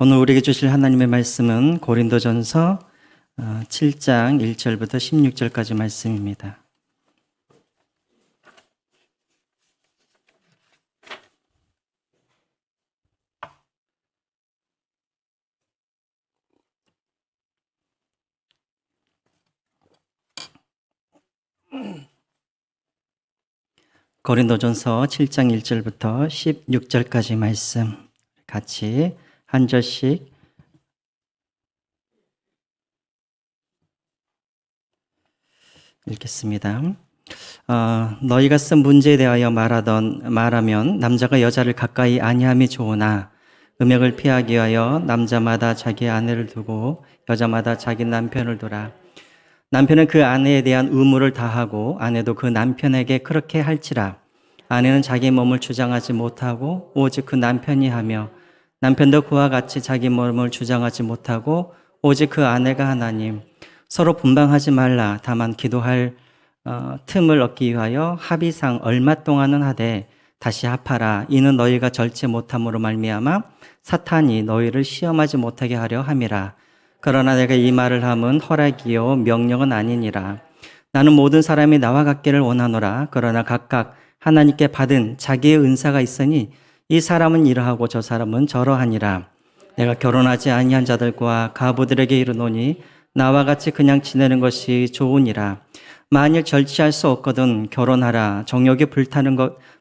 오늘 우리에게 주실 하나님의 말씀은 고린도전서 7장 1절부터 16절까지 말씀입니다. 고린도전서 7장 1절부터 16절까지 말씀 같이 한 절씩 읽겠습니다. 너희가 쓴 문제에 대하여 말하면 남자가 여자를 가까이 아니함이 좋으나 음욕을 피하기 위하여 남자마다 자기 아내를 두고 여자마다 자기 남편을 두라. 남편은 그 아내에 대한 의무를 다하고 아내도 그 남편에게 그렇게 할지라. 아내는 자기 몸을 주장하지 못하고 오직 그 남편이 하며 남편도 그와 같이 자기 몸을 주장하지 못하고 오직 그 아내가 하나님. 서로 분방하지 말라. 다만 기도할 틈을 얻기 위하여 합의상 얼마 동안은 하되 다시 합하라. 이는 너희가 절제 못함으로 말미암아 사탄이 너희를 시험하지 못하게 하려 함이라. 그러나 내가 이 말을 함은 허락이요 명령은 아니니라. 나는 모든 사람이 나와 같기를 원하노라. 그러나 각각 하나님께 받은 자기의 은사가 있으니 이 사람은 이러하고 저 사람은 저러하니라. 내가 결혼하지 아니한 자들과 가부들에게 이르노니 나와 같이 그냥 지내는 것이 좋으니라. 만일 절제할 수 없거든 결혼하라. 정욕이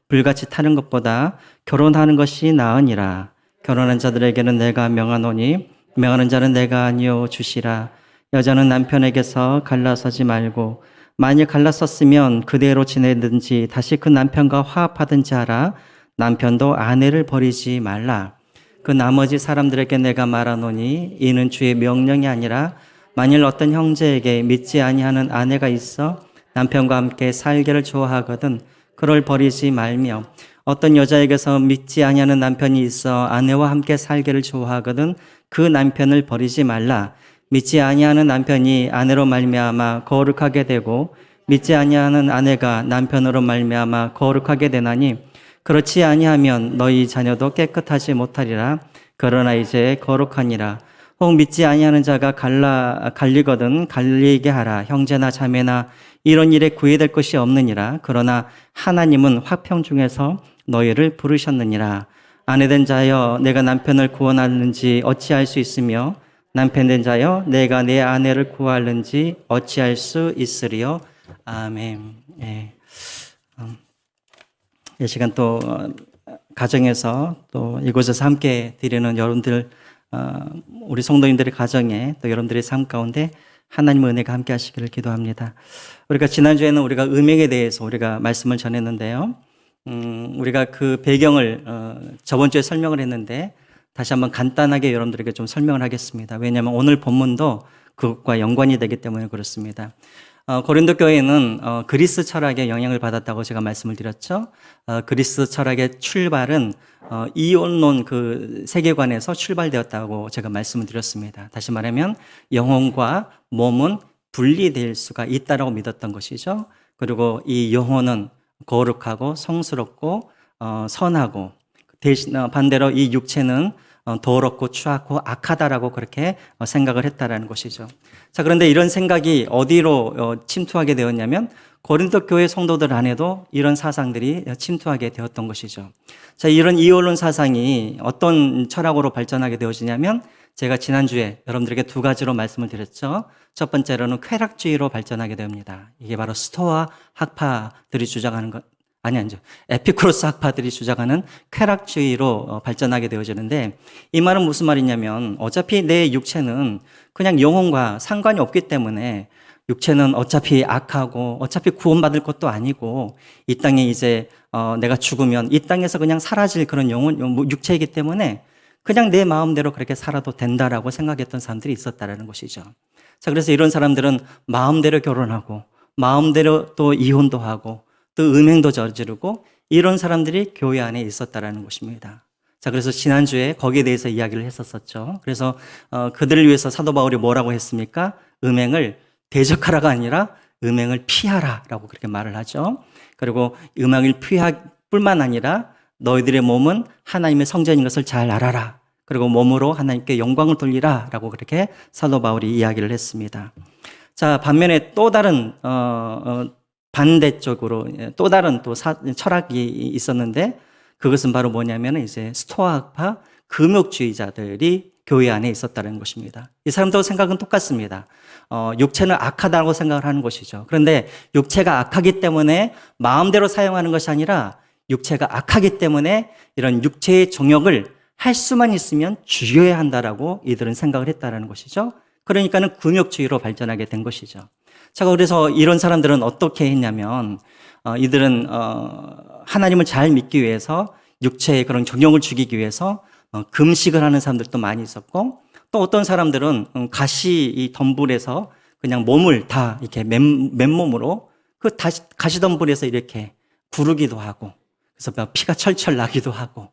불같이 타는 것보다 결혼하는 것이 나으니라. 결혼한 자들에게는 내가 명하노니 명하는 자는 내가 아니요 주시라. 여자는 남편에게서 갈라서지 말고 만일 갈라섰으면 그대로 지내든지 다시 그 남편과 화합하든지 하라. 남편도 아내를 버리지 말라. 그 나머지 사람들에게 내가 말하노니 이는 주의 명령이 아니라 만일 어떤 형제에게 믿지 아니하는 아내가 있어 남편과 함께 살기를 좋아하거든 그를 버리지 말며 어떤 여자에게서 믿지 아니하는 남편이 있어 아내와 함께 살기를 좋아하거든 그 남편을 버리지 말라. 믿지 아니하는 남편이 아내로 말미암아 거룩하게 되고 믿지 아니하는 아내가 남편으로 말미암아 거룩하게 되나니 그렇지 아니하면 너희 자녀도 깨끗하지 못하리라. 그러나 이제 거룩하니라. 혹 믿지 아니하는 자가 갈리거든 갈리게 하라. 형제나 자매나 이런 일에 구애될 것이 없느니라. 그러나 하나님은 화평 중에서 너희를 부르셨느니라. 아내된 자여 내가 남편을 구원하는지 어찌할 수 있으며 남편된 자여 내가 내 아내를 구하는지 어찌할 수 있으리요. 아멘. 예. 이 시간 또 가정에서 또 이곳에서 함께 드리는 여러분들 우리 성도님들의 가정에 또 여러분들의 삶 가운데 하나님의 은혜가 함께 하시기를 기도합니다. 우리가 지난주에는 우리가 음행에 대해서 우리가 말씀을 전했는데요. 우리가 그 배경을 저번 주에 설명을 했는데 다시 한번 간단하게 여러분들에게 좀 설명을 하겠습니다. 왜냐하면 오늘 본문도 그것과 연관이 되기 때문에 그렇습니다. 고린도 교회는 그리스 철학의 영향을 받았다고 제가 말씀을 드렸죠. 그리스 철학의 출발은 이혼론 그 세계관에서 출발되었다고 제가 말씀을 드렸습니다. 다시 말하면 영혼과 몸은 분리될 수가 있다라고 믿었던 것이죠. 그리고 이 영혼은 거룩하고 성스럽고 선하고 대신 반대로 이 육체는 더럽고 추악고 악하다라고 그렇게 생각을 했다라는 것이죠. 자, 그런데 이런 생각이 어디로 침투하게 되었냐면 고린도 교회 성도들 안에도 이런 사상들이 침투하게 되었던 것이죠. 자, 이런 이혼론 사상이 어떤 철학으로 발전하게 되어지냐면 제가 지난주에 여러분들에게 두 가지로 말씀을 드렸죠. 첫 번째로는 쾌락주의로 발전하게 됩니다. 이게 바로 스토아 학파들이 주장하는 것, 아니죠. 에피쿠로스 학파들이 주장하는 쾌락주의로 발전하게 되어지는데 이 말은 무슨 말이냐면 어차피 내 육체는 그냥 영혼과 상관이 없기 때문에 육체는 어차피 악하고 어차피 구원받을 것도 아니고 이 땅에 이제 내가 죽으면 이 땅에서 그냥 사라질 그런 육체이기 때문에 그냥 내 마음대로 그렇게 살아도 된다라고 생각했던 사람들이 있었다라는 것이죠. 자, 그래서 이런 사람들은 마음대로 결혼하고 마음대로 또 이혼도 하고 또 음행도 저지르고 이런 사람들이 교회 안에 있었다라는 것입니다. 자, 그래서 지난주에 거기에 대해서 이야기를 했었었죠. 그래서 그들을 위해서 사도 바울이 뭐라고 했습니까? 음행을 대적하라가 아니라 음행을 피하라라고 그렇게 말을 하죠. 그리고 음행을 피할 뿐만 아니라 너희들의 몸은 하나님의 성전인 것을 잘 알아라. 그리고 몸으로 하나님께 영광을 돌리라 라고 그렇게 사도 바울이 이야기를 했습니다. 자, 반면에 또 다른 반대쪽으로 또 다른 또 철학이 있었는데 그것은 바로 뭐냐면 이제 스토아파 금욕주의자들이 교회 안에 있었다는 것입니다. 이 사람들 생각은 똑같습니다. 육체는 악하다고 생각을 하는 것이죠. 그런데 육체가 악하기 때문에 마음대로 사용하는 것이 아니라 육체가 악하기 때문에 이런 육체의 정욕을 할 수만 있으면 죽여야 한다라고 이들은 생각을 했다라는 것이죠. 그러니까는 금욕주의로 발전하게 된 것이죠. 자, 그래서 이런 사람들은 어떻게 했냐면 이들은 하나님을 잘 믿기 위해서 육체의 그런 정욕을 죽이기 위해서 금식을 하는 사람들도 많이 있었고 또 어떤 사람들은 가시 이 덤불에서 그냥 몸을 다 이렇게 맨몸으로 그 가시 덤불에서 이렇게 구르기도 하고 그래서 피가 철철 나기도 하고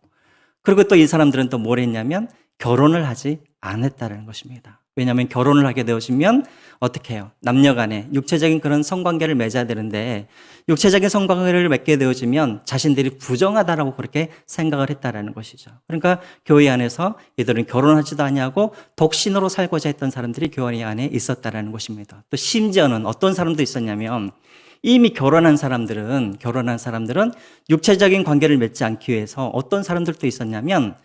그리고 또 이 사람들은 또 뭘 했냐면 결혼을 하지 않았다는 것입니다. 왜냐하면 결혼을 하게 되어지면 어떻게 해요? 남녀 간에 육체적인 그런 성관계를 맺어야 되는데 육체적인 성관계를 맺게 되어지면 자신들이 부정하다라고 그렇게 생각을 했다라는 것이죠. 그러니까 교회 안에서 이들은 결혼하지도 아니하고 독신으로 살고자 했던 사람들이 교회 안에 있었다라는 것입니다. 또 심지어는 어떤 사람도 있었냐면 이미 결혼한 사람들은 육체적인 관계를 맺지 않기 위해서 어떤 사람들도 있었냐면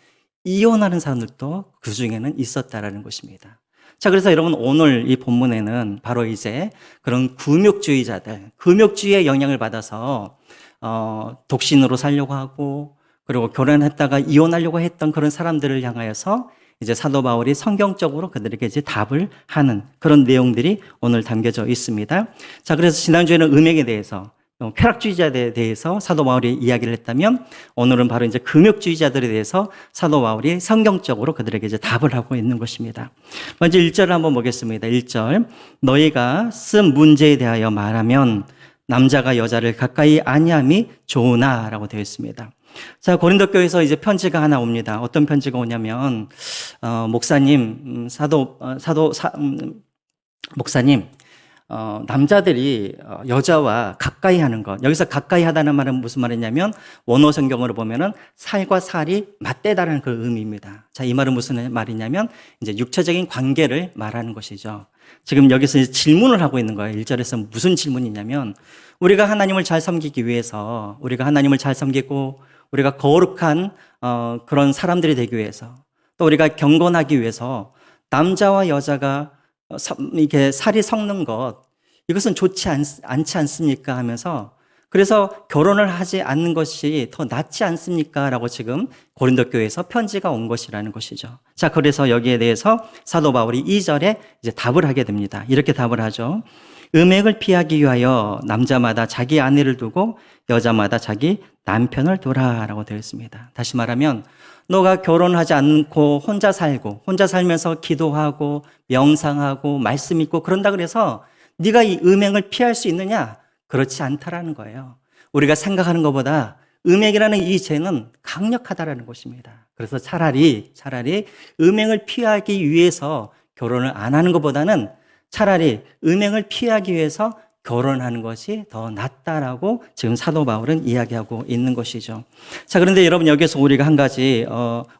이혼하는 사람들도 그 중에는 있었다라는 것입니다. 자, 그래서 여러분 오늘 이 본문에는 바로 이제 그런 금욕주의자들, 금욕주의의 영향을 받아서 독신으로 살려고 하고 그리고 결혼했다가 이혼하려고 했던 그런 사람들을 향하여서 이제 사도 바울이 성경적으로 그들에게 이제 답을 하는 그런 내용들이 오늘 담겨져 있습니다. 자, 그래서 지난주에는 음행에 대해서 쾌락주의자들에 대해서 사도 바울이 이야기를 했다면 오늘은 바로 이제 금욕주의자들에 대해서 사도 바울이 성경적으로 그들에게 이제 답을 하고 있는 것입니다. 먼저 1절을 한번 보겠습니다. 1절. 너희가 쓴 문제에 대하여 말하면 남자가 여자를 가까이 아니함이 좋으나라고 되어 있습니다. 자, 고린도 교회에서 이제 편지가 하나 옵니다. 어떤 편지가 오냐면 목사님, 목사님, 남자들이 여자와 가까이 하는 것. 여기서 가까이 하다는 말은 무슨 말이냐면 원어 성경으로 보면은 살과 살이 맞대다라는 그 의미입니다. 자, 이 말은 무슨 말이냐면 이제 육체적인 관계를 말하는 것이죠. 지금 여기서 이제 질문을 하고 있는 거예요. 1절에서 무슨 질문이냐면 우리가 하나님을 잘 섬기기 위해서 우리가 하나님을 잘 섬기고 우리가 거룩한 그런 사람들이 되기 위해서 또 우리가 경건하기 위해서 남자와 여자가 이렇게 살이 섞는 것 이것은 좋지 않지 않습니까 하면서 그래서 결혼을 하지 않는 것이 더 낫지 않습니까? 라고 지금 고린도 교회에서 편지가 온 것이라는 것이죠. 자, 그래서 여기에 대해서 사도 바울이 2절에 이제 답을 하게 됩니다. 이렇게 답을 하죠. 음행을 피하기 위하여 남자마다 자기 아내를 두고 여자마다 자기 남편을 두라라고 되어 있습니다. 다시 말하면 너가 결혼하지 않고 혼자 살면서 기도하고 명상하고 말씀 읽고 그런다 그래서 네가 이 음행을 피할 수 있느냐? 그렇지 않다라는 거예요. 우리가 생각하는 것보다 음행이라는 이 죄는 강력하다라는 것입니다. 그래서 차라리 음행을 피하기 위해서 결혼을 안 하는 것보다는 차라리 음행을 피하기 위해서 결혼하는 것이 더 낫다라고 지금 사도 바울은 이야기하고 있는 것이죠. 자, 그런데 여러분 여기서 우리가 한 가지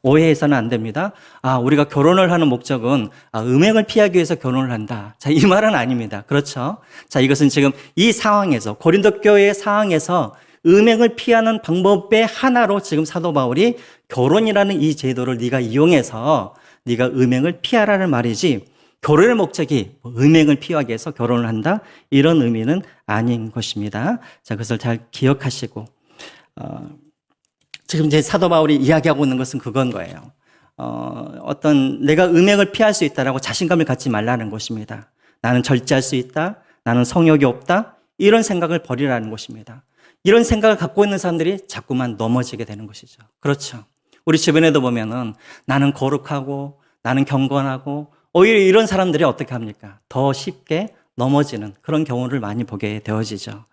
오해해서는 안 됩니다. 우리가 결혼을 하는 목적은 음행을 피하기 위해서 결혼을 한다. 자, 이 말은 아닙니다. 그렇죠? 자, 이것은 지금 이 상황에서 고린도 교회의 상황에서 음행을 피하는 방법의 하나로 지금 사도 바울이 결혼이라는 이 제도를 네가 이용해서 네가 음행을 피하라는 말이지 결혼의 목적이 음행을 피하기 위해서 결혼을 한다 이런 의미는 아닌 것입니다. 자, 그것을 잘 기억하시고 지금 이제 사도 바울이 이야기하고 있는 것은 그건 거예요. 내가 음행을 피할 수 있다라고 자신감을 갖지 말라는 것입니다. 나는 절제할 수 있다. 나는 성욕이 없다. 이런 생각을 버리라는 것입니다. 이런 생각을 갖고 있는 사람들이 자꾸만 넘어지게 되는 것이죠. 그렇죠. 우리 주변에도 보면은 나는 거룩하고 나는 경건하고 오히려 이런 사람들이 어떻게 합니까? 더 쉽게 넘어지는 그런 경우를 많이 보게 되어지죠.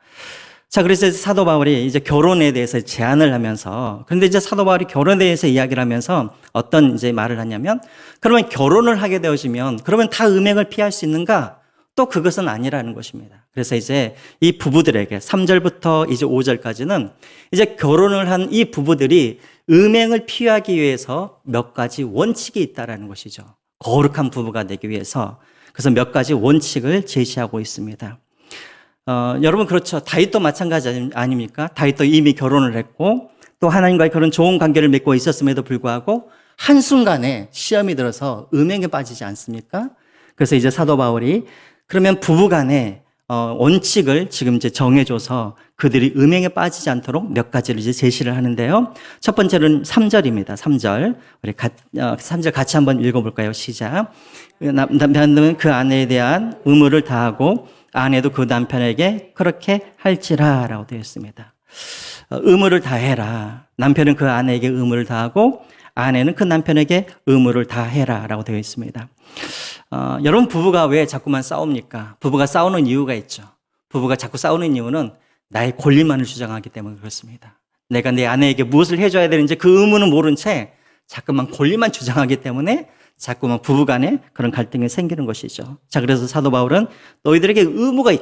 자, 그래서 사도 바울이 이제 결혼에 대해서 제안을 하면서, 그런데 이제 사도 바울이 결혼에 대해서 이야기를 하면서 어떤 이제 말을 하냐면, 그러면 결혼을 하게 되어지면, 그러면 다 음행을 피할 수 있는가? 또 그것은 아니라는 것입니다. 그래서 이제 이 부부들에게 3절부터 이제 5절까지는 이제 결혼을 한 이 부부들이 음행을 피하기 위해서 몇 가지 원칙이 있다라는 것이죠. 거룩한 부부가 되기 위해서. 그래서 몇 가지 원칙을 제시하고 있습니다. 여러분 그렇죠. 다윗도 마찬가지 아닙니까? 다윗도 이미 결혼을 했고 또 하나님과의 그런 좋은 관계를 맺고 있었음에도 불구하고 한순간에 시험이 들어서 음행에 빠지지 않습니까? 그래서 이제 사도 바울이 그러면 부부간에 원칙을 지금 이제 정해줘서 그들이 음행에 빠지지 않도록 몇 가지를 이제 제시를 하는데요. 첫 번째는 3절입니다. 3절. 우리 3절 같이 한번 읽어볼까요? 시작. 남편은 그 아내에 대한 의무를 다하고 아내도 그 남편에게 그렇게 할지라 라고 되어 있습니다. 의무를 다해라. 남편은 그 아내에게 의무를 다하고 아내는 그 남편에게 의무를 다해라 라고 되어 있습니다. 여러분 부부가 왜 자꾸만 싸웁니까? 부부가 싸우는 이유가 있죠. 부부가 자꾸 싸우는 이유는 나의 권리만을 주장하기 때문에 그렇습니다. 내가 내 아내에게 무엇을 해줘야 되는지 그 의무는 모른 채 자꾸만 권리만 주장하기 때문에 자꾸만 부부간에 그런 갈등이 생기는 것이죠. 자, 그래서 사도 바울은 너희들에게 의무가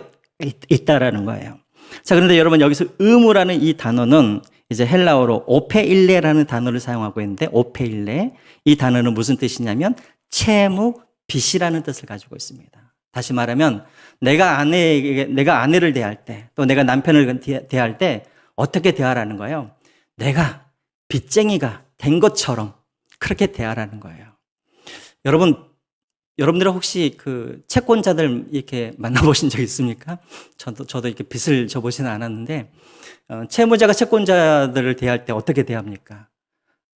있다라는 거예요. 자, 그런데 여러분 여기서 의무라는 이 단어는 이제 헬라어로 오페일레라는 단어를 사용하고 있는데 오페일레 이 단어는 무슨 뜻이냐면 채무 빚이라는 뜻을 가지고 있습니다. 다시 말하면 내가 아내를 대할 때 또 내가 남편을 대할 때 어떻게 대하라는 거예요? 내가 빚쟁이가 된 것처럼 그렇게 대하라는 거예요. 여러분들은 혹시 그 채권자들 이렇게 만나보신 적 있습니까? 저도 이렇게 빚을 져보지는 않았는데, 채무자가 채권자들을 대할 때 어떻게 대합니까?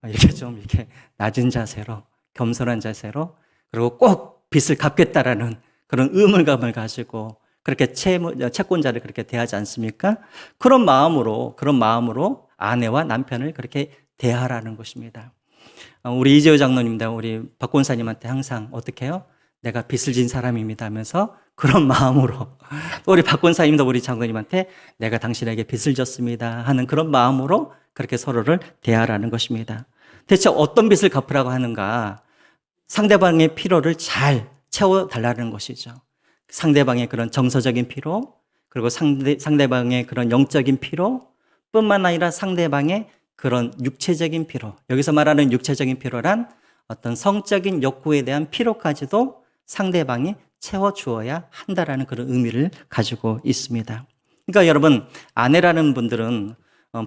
이렇게 낮은 자세로, 겸손한 자세로, 그리고 꼭 빚을 갚겠다라는 그런 의무감을 가지고 그렇게 채권자를 그렇게 대하지 않습니까? 그런 마음으로 아내와 남편을 그렇게 대하라는 것입니다. 우리 이재호 장로님과 우리 박 권사님한테 항상 어떻게 해요? 내가 빚을 진 사람입니다 하면서 그런 마음으로 또 우리 박 권사님도 우리 장로님한테 내가 당신에게 빚을 졌습니다 하는 그런 마음으로 그렇게 서로를 대하라는 것입니다. 대체 어떤 빚을 갚으라고 하는가? 상대방의 필요를 잘 채워달라는 것이죠. 상대방의 그런 정서적인 필요, 그리고 상대방의 그런 영적인 필요 뿐만 아니라 상대방의 그런 육체적인 필요, 여기서 말하는 육체적인 필요란 어떤 성적인 욕구에 대한 필요까지도 상대방이 채워주어야 한다라는 그런 의미를 가지고 있습니다. 그러니까 여러분, 아내라는 분들은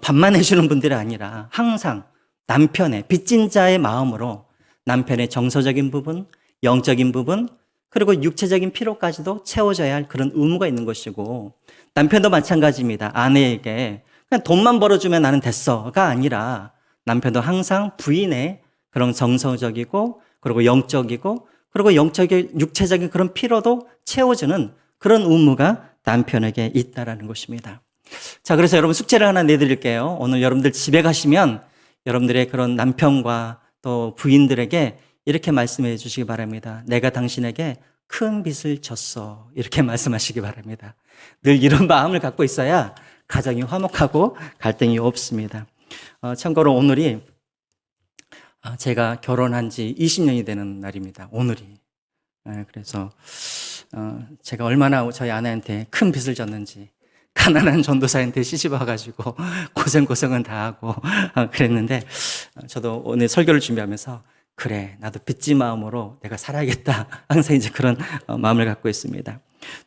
밥만 해주는 분들이 아니라 항상 남편의, 빚진 자의 마음으로 남편의 정서적인 부분, 영적인 부분, 그리고 육체적인 필요까지도 채워줘야 할 그런 의무가 있는 것이고, 남편도 마찬가지입니다. 아내에게 그냥 돈만 벌어주면 나는 됐어가 아니라 남편도 항상 부인의 그런 정서적이고 그리고 영적이고 그리고 육체적인 그런 필요도 채워주는 그런 의무가 남편에게 있다라는 것입니다. 자, 그래서 여러분 숙제를 하나 내드릴게요. 오늘 여러분들 집에 가시면 여러분들의 그런 남편과 또 부인들에게 이렇게 말씀해 주시기 바랍니다. 내가 당신에게 큰 빚을 졌어. 이렇게 말씀하시기 바랍니다. 늘 이런 마음을 갖고 있어야 가정이 화목하고 갈등이 없습니다. 참고로 오늘이 제가 결혼한 지 20년이 되는 날입니다. 오늘이. 그래서 제가 얼마나 저희 아내한테 큰 빚을 졌는지 가난한 전도사한테 시집 와가지고 고생은 다 하고 그랬는데 저도 오늘 설교를 준비하면서 그래 나도 빚진 마음으로 내가 살아야겠다 항상 이제 그런 마음을 갖고 있습니다.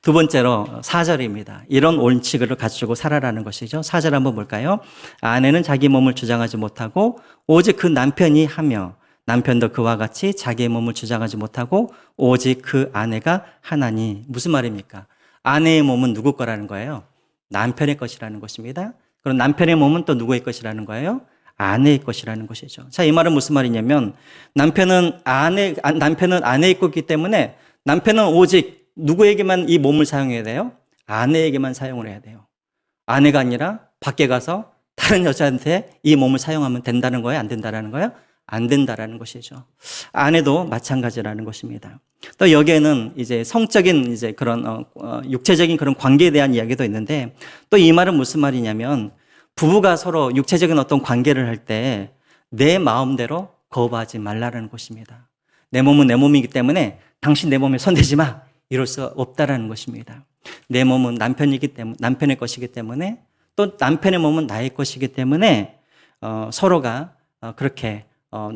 두 번째로 4절입니다. 이런 원칙을 가지고 살아라는 것이죠. 4절 한번 볼까요? 아내는 자기 몸을 주장하지 못하고 오직 그 남편이 하며 남편도 그와 같이 자기의 몸을 주장하지 못하고 오직 그 아내가 하나니. 무슨 말입니까? 아내의 몸은 누구 거라는 거예요? 남편의 것이라는 것입니다. 그럼 남편의 몸은 또 누구의 것이라는 거예요? 아내의 것이라는 것이죠. 자, 이 말은 무슨 말이냐면 남편은 아내의 것이기 때문에 남편은 오직 누구에게만 이 몸을 사용해야 돼요? 아내에게만 사용을 해야 돼요. 아내가 아니라 밖에 가서 다른 여자한테 이 몸을 사용하면 된다는 거예요? 안 된다는 거예요? 안 된다라는 것이죠. 아내도 마찬가지라는 것입니다. 또 여기에는 이제 성적인 이제 그런 육체적인 그런 관계에 대한 이야기도 있는데 또 이 말은 무슨 말이냐면 부부가 서로 육체적인 어떤 관계를 할 때 내 마음대로 거부하지 말라는 것입니다. 내 몸은 내 몸이기 때문에 당신 내 몸에 손대지 마. 이룰 수 없다라는 것입니다. 내 몸은 남편의 것이기 때문에 또 남편의 몸은 나의 것이기 때문에 서로가 그렇게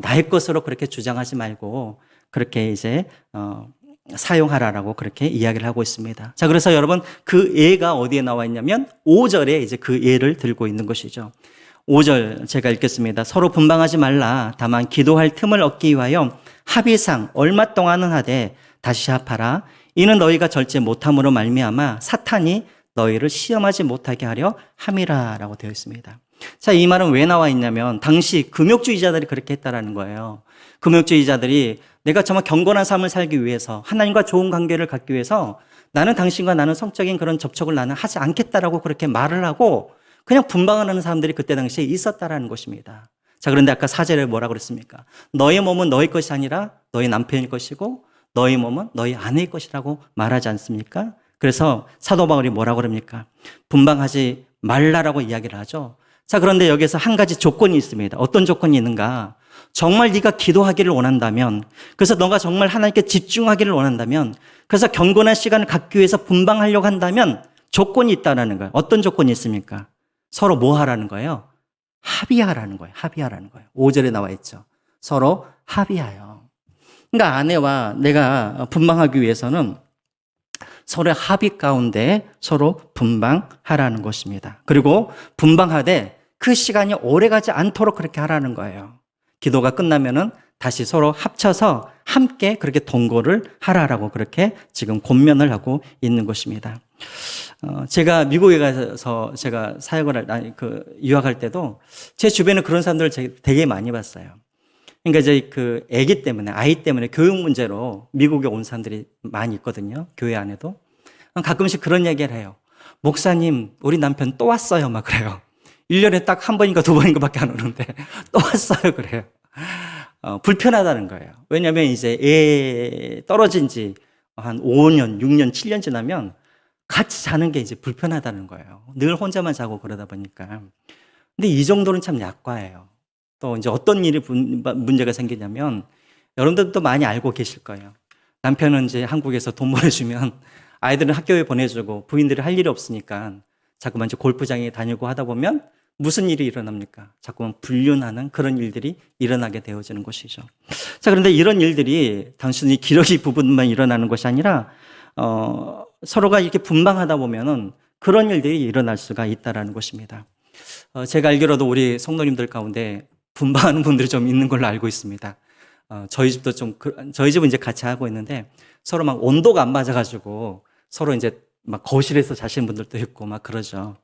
나의 것으로 그렇게 주장하지 말고 그렇게 이제 사용하라라고 그렇게 이야기를 하고 있습니다. 자, 그래서 여러분 그 예가 어디에 나와 있냐면 5절에 이제 그 예를 들고 있는 것이죠. 5절 제가 읽겠습니다. 서로 분방하지 말라. 다만 기도할 틈을 얻기 위하여 합의상 얼마 동안은 하되 다시 합하라. 이는 너희가 절제 못함으로 말미암아 사탄이 너희를 시험하지 못하게 하려 함이라라고 되어 있습니다. 자, 이 말은 왜 나와 있냐면 당시 금욕주의자들이 그렇게 했다라는 거예요. 금욕주의자들이 내가 정말 경건한 삶을 살기 위해서 하나님과 좋은 관계를 갖기 위해서 나는 당신과 나는 성적인 그런 접촉을 나는 하지 않겠다라고 그렇게 말을 하고 그냥 분방하는 사람들이 그때 당시에 있었다라는 것입니다. 자, 그런데 아까 4절에 뭐라고 그랬습니까? 너의 몸은 너의 것이 아니라 너의 남편일 것이고 너의 몸은 너의 아내의 것이라고 말하지 않습니까? 그래서 사도 바울이 뭐라고 그럽니까? 분방하지 말라라고 이야기를 하죠. 자, 그런데 여기서 한 가지 조건이 있습니다. 어떤 조건이 있는가? 정말 네가 기도하기를 원한다면, 그래서 너가 정말 하나님께 집중하기를 원한다면, 그래서 경건한 시간을 갖기 위해서 분방하려고 한다면 조건이 있다라는 거예요. 어떤 조건이 있습니까? 서로 뭐 하라는 거예요? 합의하라는 거예요. 합의하라는 거예요. 5절에 나와 있죠. 서로 합의하여. 그러니까 아내와 내가 분방하기 위해서는 서로의 합의 가운데 서로 분방하라는 것입니다. 그리고 분방하되 그 시간이 오래가지 않도록 그렇게 하라는 거예요. 기도가 끝나면은 다시 서로 합쳐서 함께 그렇게 동거를 하라라고 그렇게 지금 권면을 하고 있는 것입니다. 제가 미국에 가서 제가 유학할 때도 제 주변에 그런 사람들을 되게 많이 봤어요. 그러니까 이제 아이 때문에 교육 문제로 미국에 온 사람들이 많이 있거든요. 교회 안에도. 가끔씩 그런 얘기를 해요. 목사님, 우리 남편 또 왔어요. 막 그래요. 1년에 딱 한 번인가 두 번인가 밖에 안 오는데 또 왔어요. 그래요. 불편하다는 거예요. 왜냐하면 이제 애 떨어진 지 한 5년, 6년, 7년 지나면 같이 자는 게 이제 불편하다는 거예요. 늘 혼자만 자고 그러다 보니까. 근데 이 정도는 참 약과예요. 또 이제 어떤 일이 문제가 생기냐면 여러분들도 많이 알고 계실 거예요. 남편은 이제 한국에서 돈 보내주면 아이들은 학교에 보내주고 부인들이 할 일이 없으니까 자꾸만 이제 골프장에 다니고 하다 보면 무슨 일이 일어납니까? 자꾸만 불륜하는 그런 일들이 일어나게 되어지는 것이죠. 자, 그런데 이런 일들이 단순히 기러기 부분만 일어나는 것이 아니라 서로가 이렇게 분방하다 보면은 그런 일들이 일어날 수가 있다라는 것입니다. 제가 알기로도 우리 성도님들 가운데 분방하는 분들이 좀 있는 걸로 알고 있습니다. 저희 집은 이제 같이 하고 있는데 서로 막 온도가 안 맞아가지고 서로 이제 막 거실에서 자시는 분들도 있고 막 그러죠.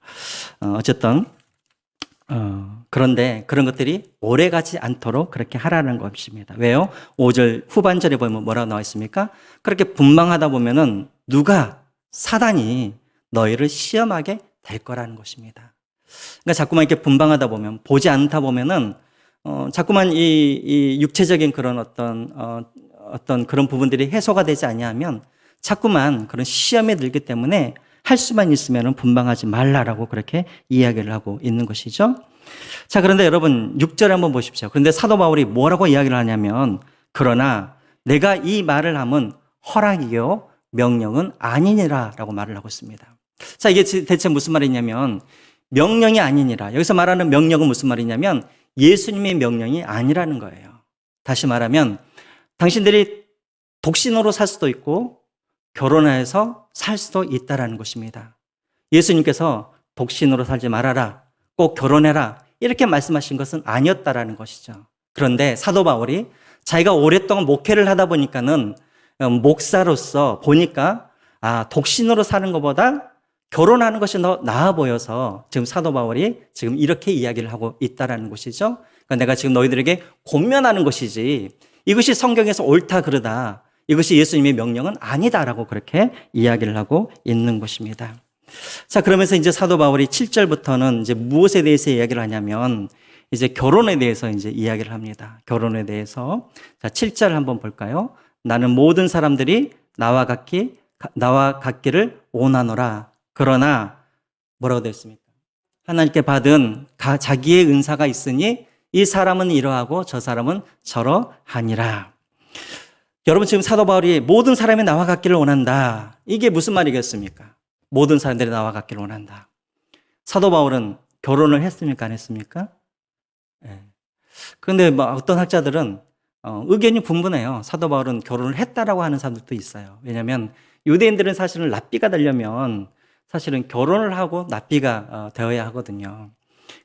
어쨌든 그런데 그런 것들이 오래 가지 않도록 그렇게 하라는 것입니다. 왜요? 5절 후반절에 보면 뭐라고 나와 있습니까? 그렇게 분방하다 보면은 사단이 너희를 시험하게 될 거라는 것입니다. 그러니까 자꾸만 이렇게 분방하다 보면, 보지 않다 보면은 자꾸만 이 육체적인 그런 어떤 그런 부분들이 해소가 되지 아니하면 자꾸만 그런 시험에 들기 때문에 할 수만 있으면 분방하지 말라라고 그렇게 이야기를 하고 있는 것이죠. 자, 그런데 여러분 6절에 한번 보십시오. 그런데 사도 바울이 뭐라고 이야기를 하냐면 그러나 내가 이 말을 함은 허락이요 명령은 아니니라 라고 말을 하고 있습니다. 자, 이게 대체 무슨 말이냐면 명령이 아니니라. 여기서 말하는 명령은 무슨 말이냐면 예수님의 명령이 아니라는 거예요. 다시 말하면 당신들이 독신으로 살 수도 있고 결혼해서 살 수도 있다라는 것입니다. 예수님께서 독신으로 살지 말아라, 꼭 결혼해라 이렇게 말씀하신 것은 아니었다라는 것이죠. 그런데 사도 바울이 자기가 오랫동안 목회를 하다 보니까는 목사로서 보니까 독신으로 사는 것보다 결혼하는 것이 더 나아 보여서 지금 사도 바울이 지금 이렇게 이야기를 하고 있다라는 것이죠. 그러니까 내가 지금 너희들에게 권면하는 것이지 이것이 성경에서 옳다 그르다, 이것이 예수님의 명령은 아니다라고 그렇게 이야기를 하고 있는 것입니다. 자, 그러면서 이제 사도 바울이 7절부터는 이제 무엇에 대해서 이야기를 하냐면 이제 결혼에 대해서 이제 이야기를 합니다. 결혼에 대해서. 자, 7절 한번 볼까요? 나는 모든 사람들이 나와 같기를 원하노라. 그러나 뭐라고 되어 있습니까? 하나님께 받은 자기의 은사가 있으니 이 사람은 이러하고 저 사람은 저러하니라. 여러분 지금 사도 바울이 모든 사람이 나와 같기를 원한다. 이게 무슨 말이겠습니까? 모든 사람들이 나와 같기를 원한다. 사도 바울은 결혼을 했습니까? 안 했습니까? 예. 그런데 뭐 어떤 학자들은 의견이 분분해요. 사도 바울은 결혼을 했다라고 하는 사람들도 있어요. 왜냐하면 유대인들은 사실은 납비가 되려면 사실은 결혼을 하고 납비가 되어야 하거든요.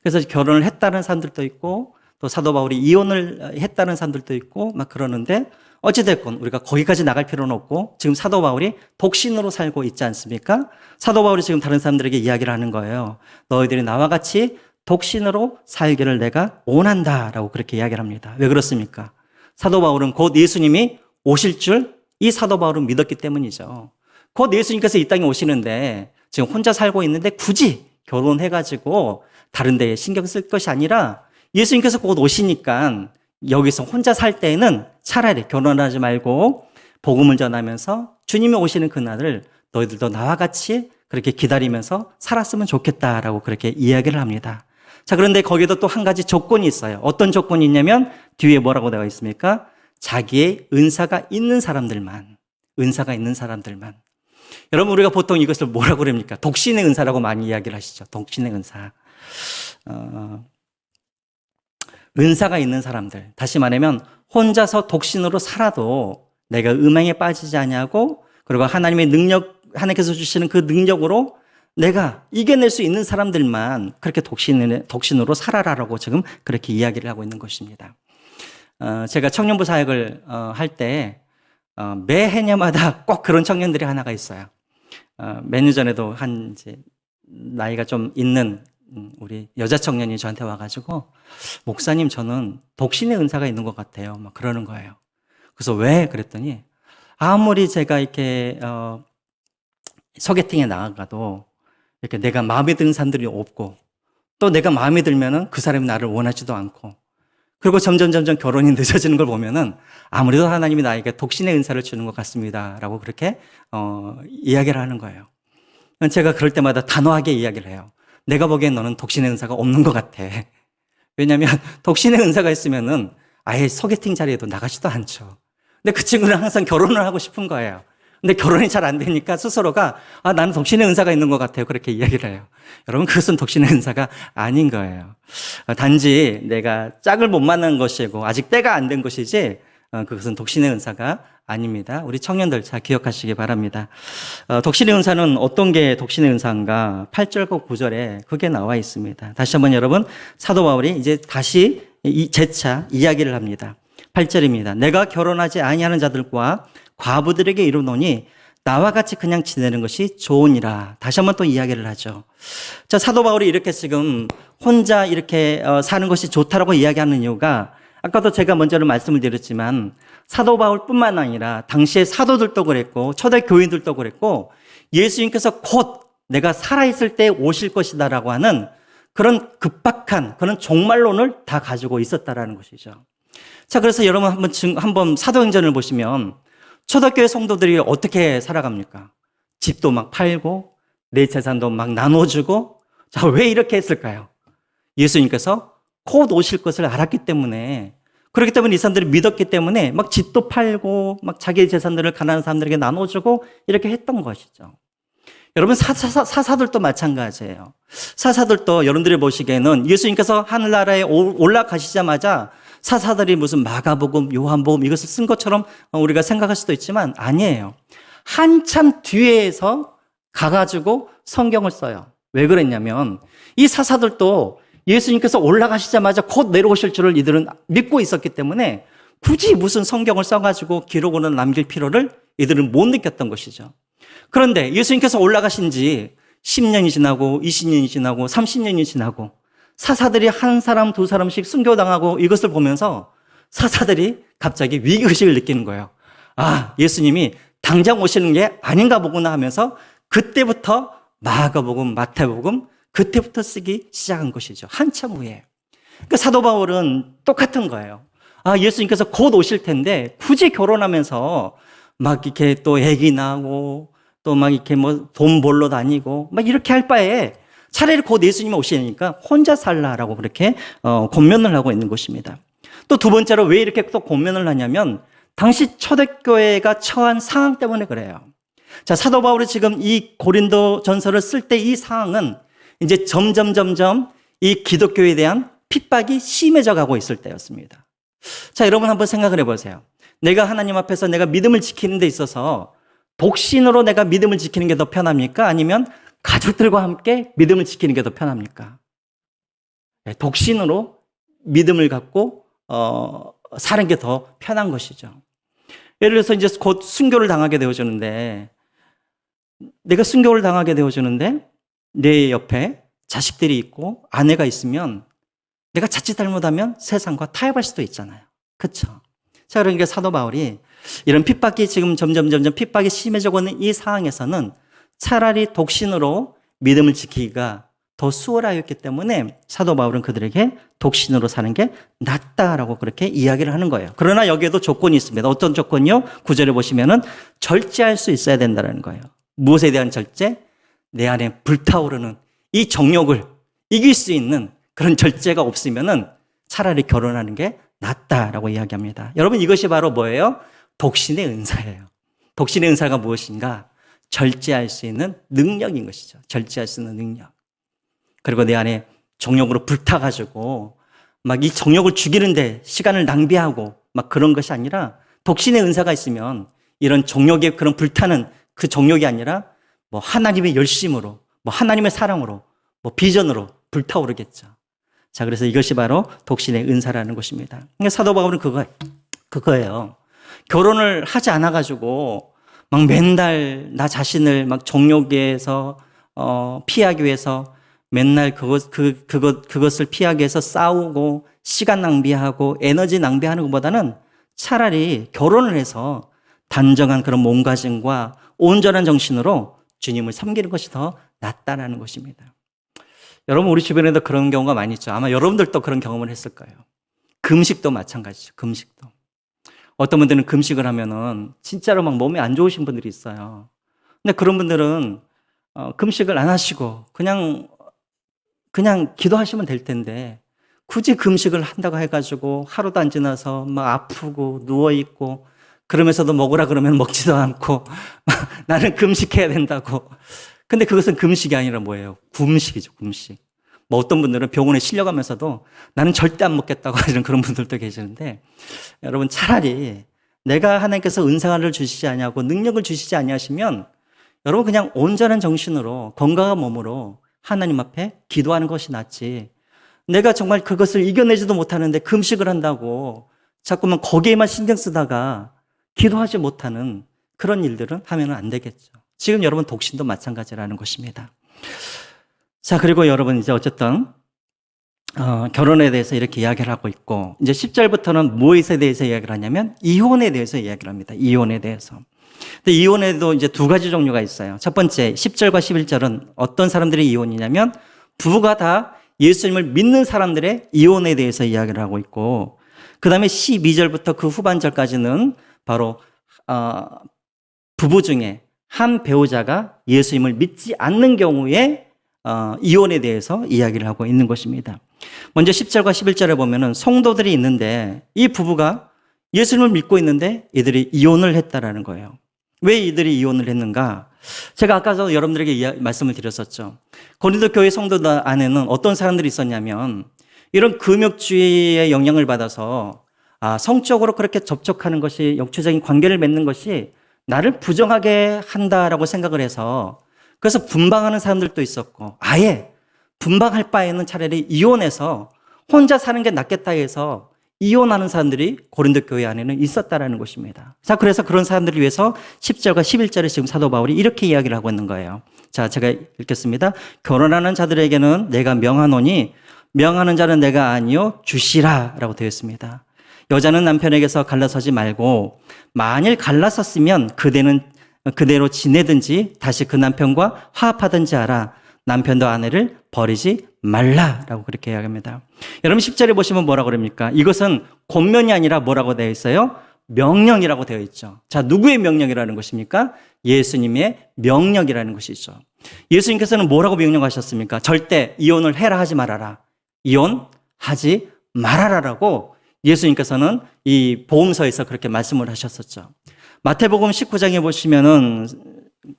그래서 결혼을 했다는 사람들도 있고 또 사도 바울이 이혼을 했다는 사람들도 있고 막 그러는데 어찌됐건 우리가 거기까지 나갈 필요는 없고 지금 사도 바울이 독신으로 살고 있지 않습니까? 사도 바울이 지금 다른 사람들에게 이야기를 하는 거예요. 너희들이 나와 같이 독신으로 살기를 내가 원한다라고 그렇게 이야기를 합니다. 왜 그렇습니까? 사도 바울은 곧 예수님이 오실 줄 이 사도 바울은 믿었기 때문이죠. 곧 예수님께서 이 땅에 오시는데 지금 혼자 살고 있는데 굳이 결혼해가지고 다른 데에 신경 쓸 것이 아니라 예수님께서 곧 오시니까 여기서 혼자 살 때에는 차라리 결혼하지 말고 복음을 전하면서 주님이 오시는 그날을 너희들도 나와 같이 그렇게 기다리면서 살았으면 좋겠다라고 그렇게 이야기를 합니다. 자, 그런데 거기도 또 한 가지 조건이 있어요. 어떤 조건이 있냐면 뒤에 뭐라고 되어 있습니까? 자기의 은사가 있는 사람들만, 은사가 있는 사람들만. 여러분 우리가 보통 이것을 뭐라고 그럽니까? 독신의 은사라고 많이 이야기를 하시죠. 독신의 은사. 은사가 있는 사람들. 다시 말하면 혼자서 독신으로 살아도 내가 음행에 빠지지 않냐고 그리고 하나님의 능력, 하나님께서 주시는 그 능력으로 내가 이겨낼 수 있는 사람들만 그렇게 독신으로 살아라라고 지금 그렇게 이야기를 하고 있는 것입니다. 제가 청년부 사역을 할 때 매 해년마다 꼭 그런 청년들이 하나가 있어요. 몇 년 전에도 이제 나이가 좀 있는 우리 여자 청년이 저한테 와가지고 목사님 저는 독신의 은사가 있는 것 같아요. 막 그러는 거예요. 그래서 왜? 그랬더니 아무리 제가 이렇게 소개팅에 나가도 이렇게 내가 마음에 드는 사람들이 없고 또 내가 마음에 들면은 그 사람이 나를 원하지도 않고 그리고 점점 결혼이 늦어지는 걸 보면은 아무래도 하나님이 나에게 독신의 은사를 주는 것 같습니다라고 그렇게 이야기를 하는 거예요. 제가 그럴 때마다 단호하게 이야기를 해요. 내가 보기엔 너는 독신의 은사가 없는 것 같아. 왜냐하면 독신의 은사가 있으면은 아예 소개팅 자리에도 나가지도 않죠. 근데 그 친구는 항상 결혼을 하고 싶은 거예요. 근데 결혼이 잘 안 되니까 스스로가 나는 독신의 은사가 있는 것 같아요. 그렇게 이야기를 해요. 여러분 그것은 독신의 은사가 아닌 거예요. 단지 내가 짝을 못 만난 것이고 아직 때가 안 된 것이지 그것은 독신의 은사가 아닙니다. 우리 청년들 잘 기억하시기 바랍니다. 독신의 은사는 어떤 게 독신의 은사인가? 8절과 9절에 그게 나와 있습니다. 다시 한번 여러분 사도 바울이 이제 다시 재차 이야기를 합니다. 8절입니다. 내가 결혼하지 아니하는 자들과 과부들에게 이르노니 나와 같이 그냥 지내는 것이 좋으니라. 다시 한번 또 이야기를 하죠. 자, 사도 바울이 이렇게 지금 혼자 이렇게 사는 것이 좋다라고 이야기하는 이유가 아까도 제가 먼저는 말씀을 드렸지만 사도 바울뿐만 아니라 당시의 사도들도 그랬고 초대 교인들도 그랬고 예수님께서 곧 내가 살아있을 때 오실 것이다라고 하는 그런 급박한 그런 종말론을 다 가지고 있었다라는 것이죠. 자, 그래서 여러분 한번 사도행전을 보시면 초대교회 성도들이 어떻게 살아갑니까? 집도 막 팔고 내 재산도 막 나눠주고. 자, 왜 이렇게 했을까요? 예수님께서 곧 오실 것을 알았기 때문에, 그렇기 때문에 이 사람들이 믿었기 때문에 막 집도 팔고 막 자기의 재산들을 가난한 사람들에게 나눠주고 이렇게 했던 것이죠. 여러분 사사들도 마찬가지예요. 사사들도 여러분들이 보시기에는 예수님께서 하늘나라에 올라가시자마자 사사들이 무슨 마가복음, 요한복음 이것을 쓴 것처럼 우리가 생각할 수도 있지만 아니에요. 한참 뒤에서 가가지고 성경을 써요. 왜 그랬냐면 이 사사들도 예수님께서 올라가시자마자 곧 내려오실 줄을 이들은 믿고 있었기 때문에 굳이 무슨 성경을 써가지고 기록으로 남길 필요를 이들은 못 느꼈던 것이죠. 그런데 예수님께서 올라가신 지 10년이 지나고 20년이 지나고 30년이 지나고 사사들이 한 사람 두 사람씩 순교당하고 이것을 보면서 사사들이 갑자기 위기의식을 느끼는 거예요. 예수님이 당장 오시는 게 아닌가 보구나 하면서 그때부터 마가복음, 마태복음 그때부터 쓰기 시작한 것이죠. 한참 후에. 그러니까 사도 바울은 똑같은 거예요. 예수님께서 곧 오실 텐데 굳이 결혼하면서 막 이렇게 또 애기 낳고 또 막 이렇게 뭐 돈 벌러 다니고 막 이렇게 할 바에 차라리 곧 예수님이 오시니까 혼자 살라라고 그렇게 권면을 하고 있는 것입니다. 또 두 번째로 왜 이렇게 또 권면을 하냐면 당시 초대교회가 처한 상황 때문에 그래요. 자, 사도 바울이 지금 이 고린도 전서를 쓸 때 이 상황은 이제 점점 이 기독교에 대한 핍박이 심해져 가고 있을 때였습니다. 자, 여러분 한번 생각을 해보세요. 내가 하나님 앞에서 내가 믿음을 지키는 데 있어서 독신으로 내가 믿음을 지키는 게 더 편합니까? 아니면 가족들과 함께 믿음을 지키는 게 더 편합니까? 독신으로 믿음을 갖고 사는 게 더 편한 것이죠. 예를 들어서 이제 곧 순교를 당하게 되어주는데, 내가 순교를 당하게 되어주는데 내 옆에 자식들이 있고 아내가 있으면 내가 자칫 잘못하면 세상과 타협할 수도 있잖아요. 그렇죠? 자, 그러니까 사도 바울이 이런 핍박이 지금 점점 핍박이 심해지고 있는 이 상황에서는 차라리 독신으로 믿음을 지키기가 더 수월하였기 때문에 사도 바울은 그들에게 독신으로 사는 게 낫다라고 그렇게 이야기를 하는 거예요. 그러나 여기에도 조건이 있습니다. 어떤 조건이요? 9절에 보시면은 절제할 수 있어야 된다는 거예요. 무엇에 대한 절제? 내 안에 불타오르는 이 정욕을 이길 수 있는 그런 절제가 없으면은 차라리 결혼하는 게 낫다라고 이야기합니다. 여러분, 이것이 바로 뭐예요? 독신의 은사예요. 독신의 은사가 무엇인가? 절제할 수 있는 능력인 것이죠. 절제할 수 있는 능력. 그리고 내 안에 정욕으로 불타가지고 막 이 정욕을 죽이는데 시간을 낭비하고 막 그런 것이 아니라 독신의 은사가 있으면 이런 정욕의 그런 불타는 그 정욕이 아니라 뭐 하나님의 열심으로, 뭐 하나님의 사랑으로, 뭐 비전으로 불타오르겠죠. 자, 그래서 이것이 바로 독신의 은사라는 것입니다. 그러니까 사도 바울은 그거예요. 결혼을 하지 않아가지고 막 맨날 나 자신을 막 정욕에서 피하기 위해서 맨날 그것을 피하기 위해서 싸우고 시간 낭비하고 에너지 낭비하는 것보다는 차라리 결혼을 해서 단정한 그런 몸가짐과 온전한 정신으로 주님을 섬기는 것이 더 낫다라는 것입니다. 여러분, 우리 주변에도 그런 경우가 많이 있죠. 아마 여러분들도 그런 경험을 했을 거예요. 금식도 마찬가지죠. 금식도. 어떤 분들은 금식을 하면은 진짜로 막 몸이 안 좋으신 분들이 있어요. 근데 그런 분들은 금식을 안 하시고 그냥 기도하시면 될 텐데 굳이 금식을 한다고 해가지고 하루도 안 지나서 막 아프고 누워있고 그러면서도 먹으라 그러면 먹지도 않고 나는 금식해야 된다고. 근데 그것은 금식이 아니라 뭐예요? 굶식이죠, 굶식. 뭐 어떤 분들은 병원에 실려가면서도 나는 절대 안 먹겠다고 하시는 그런 분들도 계시는데, 여러분, 차라리 내가 하나님께서 은사를 주시지 아니하고 능력을 주시지 아니하시면 여러분 그냥 온전한 정신으로 건강한 몸으로 하나님 앞에 기도하는 것이 낫지, 내가 정말 그것을 이겨내지도 못하는데 금식을 한다고 자꾸만 거기에만 신경 쓰다가 기도하지 못하는 그런 일들은 하면 안 되겠죠. 지금 여러분 독신도 마찬가지라는 것입니다. 자, 그리고 여러분 이제 어쨌든 결혼에 대해서 이렇게 이야기를 하고 있고, 이제 10절부터는 무엇에 대해서 이야기를 하냐면 이혼에 대해서 이야기를 합니다. 이혼에 대해서. 근데 이혼에도 이제 두 가지 종류가 있어요. 첫 번째 10절과 11절은 어떤 사람들의 이혼이냐면 부부가 다 예수님을 믿는 사람들의 이혼에 대해서 이야기를 하고 있고, 그 다음에 12절부터 그 후반절까지는 바로 부부 중에 한 배우자가 예수님을 믿지 않는 경우에 이혼에 대해서 이야기를 하고 있는 것입니다. 먼저 10절과 11절에 보면은 성도들이 있는데 이 부부가 예수님을 믿고 있는데 이들이 이혼을 했다라는 거예요. 왜 이들이 이혼을 했는가? 제가 아까도 여러분들에게 말씀을 드렸었죠. 고린도 교회 성도들 안에는 어떤 사람들이 있었냐면 이런 금욕주의의 영향을 받아서 성적으로 그렇게 접촉하는 것이, 역체적인 관계를 맺는 것이 나를 부정하게 한다라고 생각을 해서 그래서 분방하는 사람들도 있었고, 아예 분방할 바에는 차라리 이혼해서 혼자 사는 게 낫겠다 해서 이혼하는 사람들이 고린도 교회 안에는 있었다라는 것입니다. 자, 그래서 그런 사람들을 위해서 10절과 11절에 지금 사도 바울이 이렇게 이야기를 하고 있는 거예요. 자, 제가 읽겠습니다. 결혼하는 자들에게는 내가 명하노니 명하는 자는 내가 아니요 주시라 라고 되어 있습니다. 여자는 남편에게서 갈라서지 말고 만일 갈라섰으면 그대로 지내든지 다시 그 남편과 화합하든지 하라. 남편도 아내를 버리지 말라라고 그렇게 이야기합니다. 여러분 10절에 보시면 뭐라고 그럽니까? 이것은 권면이 아니라 뭐라고 되어 있어요? 명령이라고 되어 있죠. 자, 누구의 명령이라는 것입니까? 예수님의 명령이라는 것이죠. 예수님께서는 뭐라고 명령하셨습니까? 절대 이혼을 해라 하지 말아라. 이혼하지 말아라라고 예수님께서는 이 복음서에서 그렇게 말씀을 하셨었죠. 마태복음 19장에 보시면은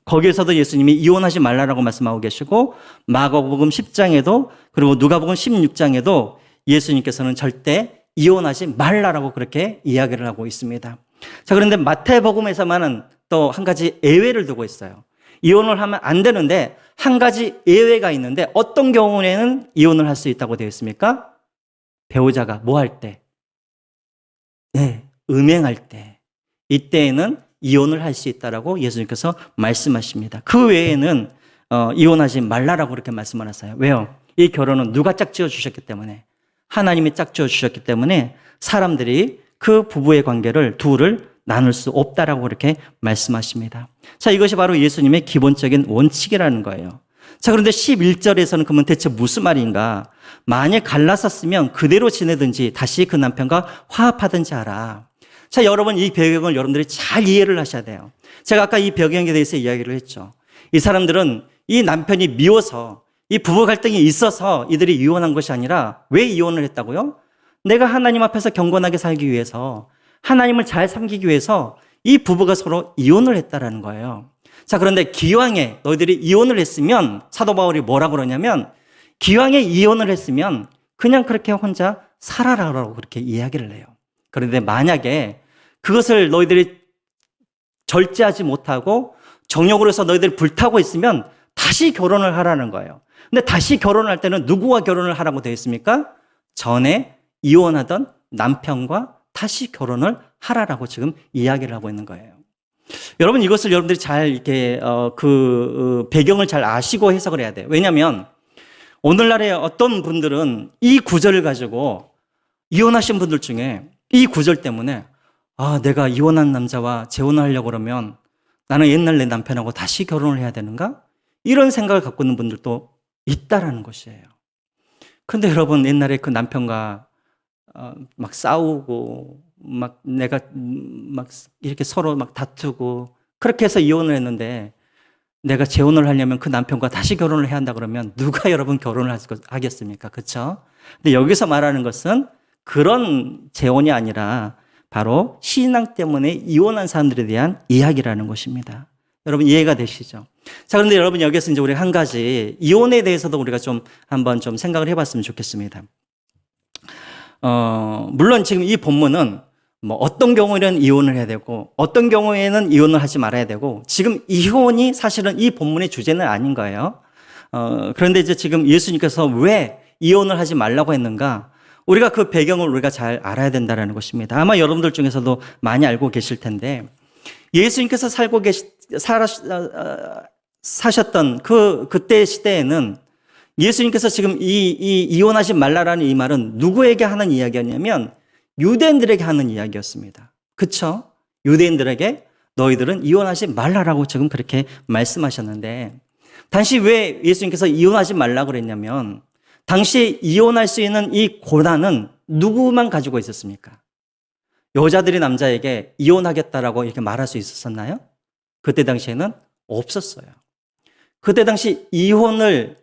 거기에서도 예수님이 이혼하지 말라라고 말씀하고 계시고, 마가복음 10장에도, 그리고 누가복음 16장에도 예수님께서는 절대 이혼하지 말라라고 그렇게 이야기를 하고 있습니다. 자, 그런데 마태복음에서만은 또 한 가지 예외를 두고 있어요. 이혼을 하면 안 되는데 한 가지 예외가 있는데, 어떤 경우에는 이혼을 할 수 있다고 되어 있습니까? 배우자가 뭐 할 때? 네, 음행할 때. 이때에는 이혼을 할 수 있다라고 예수님께서 말씀하십니다. 그 외에는 이혼하지 말라라고 그렇게 말씀을 하세요. 왜요? 이 결혼은 누가 짝지어 주셨기 때문에, 하나님이 짝지어 주셨기 때문에 사람들이 그 부부의 관계를 둘을 나눌 수 없다라고 그렇게 말씀하십니다. 자, 이것이 바로 예수님의 기본적인 원칙이라는 거예요. 자, 그런데 11절에서는 그러면 대체 무슨 말인가? 만약 갈라섰으면 그대로 지내든지 다시 그 남편과 화합하든지 하라. 자, 여러분, 이 배경을 여러분들이 잘 이해를 하셔야 돼요. 제가 아까 이 배경에 대해서 이야기를 했죠. 이 사람들은 이 남편이 미워서, 이 부부 갈등이 있어서 이들이 이혼한 것이 아니라, 왜 이혼을 했다고요? 내가 하나님 앞에서 경건하게 살기 위해서, 하나님을 잘 섬기기 위해서 이 부부가 서로 이혼을 했다라는 거예요. 자, 그런데 기왕에 너희들이 이혼을 했으면, 사도 바울이 뭐라고 그러냐면, 기왕에 이혼을 했으면 그냥 그렇게 혼자 살아라라고 그렇게 이야기를 해요. 그런데 만약에 그것을 너희들이 절제하지 못하고 정욕으로 해서 너희들이 불타고 있으면 다시 결혼을 하라는 거예요. 근데 다시 결혼할 때는 누구와 결혼을 하라고 되어 있습니까? 전에 이혼하던 남편과 다시 결혼을 하라라고 지금 이야기를 하고 있는 거예요. 여러분, 이것을 여러분들이 잘 이렇게 배경을 잘 아시고 해석을 해야 돼요. 왜냐하면 오늘날에 어떤 분들은 이 구절을 가지고, 이혼하신 분들 중에 이 구절 때문에, 내가 이혼한 남자와 재혼을 하려고 그러면 나는 옛날 내 남편하고 다시 결혼을 해야 되는가? 이런 생각을 갖고 있는 분들도 있다라는 것이에요. 그런데 여러분, 옛날에 그 남편과 막 싸우고, 막 내가 막 이렇게 서로 막 다투고, 그렇게 해서 이혼을 했는데, 내가 재혼을 하려면 그 남편과 다시 결혼을 해야 한다 그러면 누가 여러분 결혼을 하겠습니까? 그렇죠? 근데 여기서 말하는 것은 그런 재혼이 아니라 바로 신앙 때문에 이혼한 사람들에 대한 이야기라는 것입니다. 여러분, 이해가 되시죠? 자, 그런데 여러분, 여기서 이제 우리 한 가지 이혼에 대해서도 우리가 좀 한번 좀 생각을 해봤으면 좋겠습니다. 물론 지금 이 본문은 뭐 어떤 경우에는 이혼을 해야 되고 어떤 경우에는 이혼을 하지 말아야 되고, 지금 이혼이 사실은 이 본문의 주제는 아닌 거예요. 그런데 이제 지금 예수님께서 왜 이혼을 하지 말라고 했는가? 우리가 그 배경을 우리가 잘 알아야 된다는 것입니다. 아마 여러분들 중에서도 많이 알고 계실 텐데, 예수님께서 사셨던 그때 시대에는 예수님께서 지금 이혼하지 말라라는 이 말은 누구에게 하는 이야기였냐면 유대인들에게 하는 이야기였습니다. 그쵸? 유대인들에게 너희들은 이혼하지 말라라고 지금 그렇게 말씀하셨는데, 당시 왜 예수님께서 이혼하지 말라고 그랬냐면, 당시에 이혼할 수 있는 이 고난은 누구만 가지고 있었습니까? 여자들이 남자에게 이혼하겠다라고 이렇게 말할 수 있었나요? 그때 당시에는 없었어요. 그때 당시 이혼을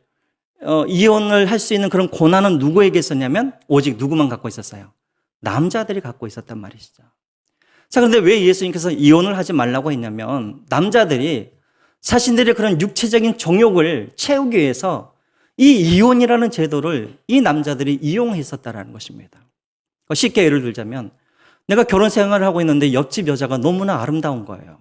할 수 있는 그런 고난은 누구에게 있었냐면 오직 누구만 갖고 있었어요? 남자들이 갖고 있었단 말이시죠. 자, 그런데 왜 예수님께서 이혼을 하지 말라고 했냐면, 남자들이 자신들의 그런 육체적인 정욕을 채우기 위해서 이 이혼이라는 제도를 이 남자들이 이용했었다라는 것입니다. 쉽게 예를 들자면, 내가 결혼 생활을 하고 있는데 옆집 여자가 너무나 아름다운 거예요.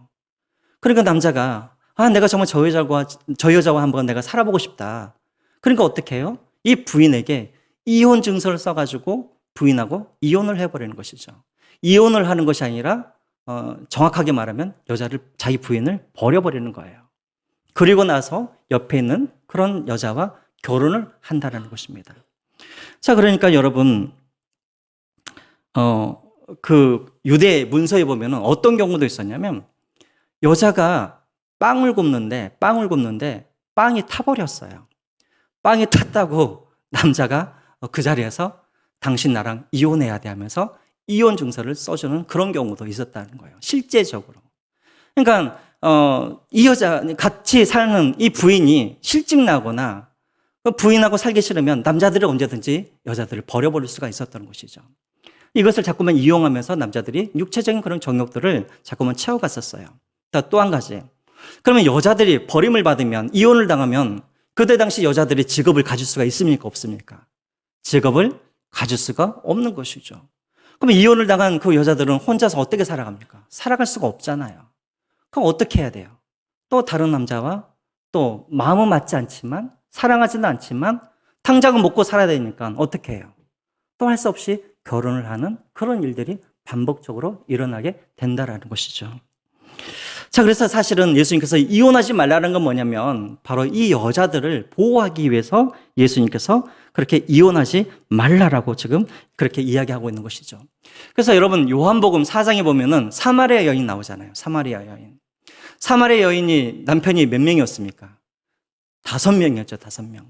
그러니까 남자가 내가 정말 저 여자와 한번 내가 살아보고 싶다. 그러니까 어떻게 해요? 이 부인에게 이혼 증서를 써가지고 부인하고 이혼을 해버리는 것이죠. 이혼을 하는 것이 아니라 정확하게 말하면 여자를, 자기 부인을 버려버리는 거예요. 그리고 나서 옆에 있는 그런 여자와 결혼을 한다는 것입니다. 자, 그러니까 여러분, 그 유대 문서에 보면은 어떤 경우도 있었냐면, 여자가 빵을 굽는데 빵이 타버렸어요. 빵이 탔다고 남자가 그 자리에서 당신 나랑 이혼해야 돼 하면서 이혼 증서를 써주는 그런 경우도 있었다는 거예요. 실제적으로. 그러니까 이 여자, 같이 사는 이 부인이 실직 나거나 부인하고 살기 싫으면 남자들은 언제든지 여자들을 버려버릴 수가 있었던 것이죠. 이것을 자꾸만 이용하면서 남자들이 육체적인 그런 정욕들을 자꾸만 채워갔었어요. 또 한 가지. 그러면 여자들이 버림을 받으면, 이혼을 당하면 그때 당시 여자들이 직업을 가질 수가 있습니까? 없습니까? 직업을 가질 수가 없는 것이죠. 그럼 이혼을 당한 그 여자들은 혼자서 어떻게 살아갑니까? 살아갈 수가 없잖아요. 그럼 어떻게 해야 돼요? 또 다른 남자와 또 마음은 맞지 않지만, 사랑하지는 않지만 당장은 먹고 살아야 되니까 어떻게 해요? 또 할 수 없이 결혼을 하는 그런 일들이 반복적으로 일어나게 된다라는 것이죠. 자, 그래서 사실은 예수님께서 이혼하지 말라는 건 뭐냐면 바로 이 여자들을 보호하기 위해서 예수님께서 그렇게 이혼하지 말라라고 지금 그렇게 이야기하고 있는 것이죠. 그래서 여러분 요한복음 4장에 보면은 사마리아 여인 나오잖아요. 사마리아 여인. 사마리아 여인이 남편이 몇 명이었습니까? 5명이었죠. 5명.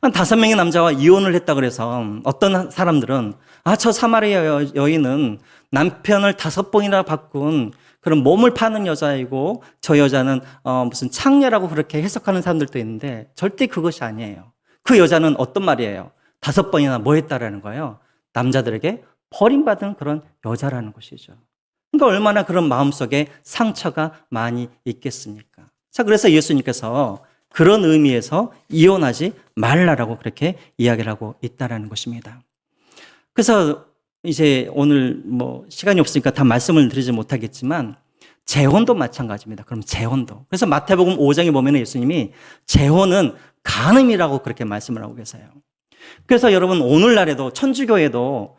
5명의 남자와 이혼을 했다 그래서 어떤 사람들은 저 사마리아 여인은 남편을 5번이나 바꾼 그런 몸을 파는 여자이고 저 여자는 무슨 창녀라고 그렇게 해석하는 사람들도 있는데 절대 그것이 아니에요. 그 여자는 어떤 말이에요? 5번이나 뭐 했다라는 거예요? 남자들에게 버림받은 그런 여자라는 것이죠. 그러니까 얼마나 그런 마음속에 상처가 많이 있겠습니까? 자, 그래서 예수님께서 그런 의미에서 이혼하지 말라라고 그렇게 이야기를 하고 있다라는 것입니다. 그래서 이제 오늘 뭐 시간이 없으니까 다 말씀을 드리지 못하겠지만 재혼도 마찬가지입니다. 그럼 재혼도. 그래서 마태복음 5장에 보면 예수님이 재혼은 간음이라고 그렇게 말씀을 하고 계세요. 그래서 여러분 오늘날에도 천주교에도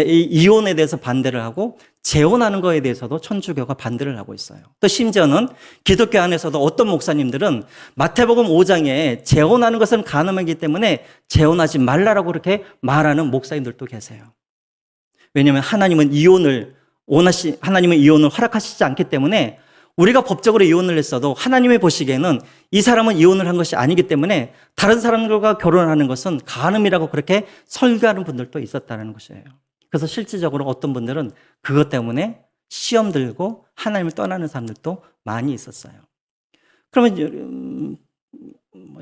이혼에 대해서 반대를 하고 재혼하는 거에 대해서도 천주교가 반대를 하고 있어요. 또 심지어는 기독교 안에서도 어떤 목사님들은 마태복음 5장에 재혼하는 것은 간음이기 때문에 재혼하지 말라라고 그렇게 말하는 목사님들도 계세요. 왜냐하면 하나님은 이혼을 허락하시지 않기 때문에 우리가 법적으로 이혼을 했어도 하나님의 보시기에는 이 사람은 이혼을 한 것이 아니기 때문에 다른 사람들과 결혼하는 것은 간음이라고 그렇게 설교하는 분들도 있었다는 것이에요. 그래서 실질적으로 어떤 분들은 그것 때문에 시험 들고 하나님을 떠나는 사람들도 많이 있었어요. 그러면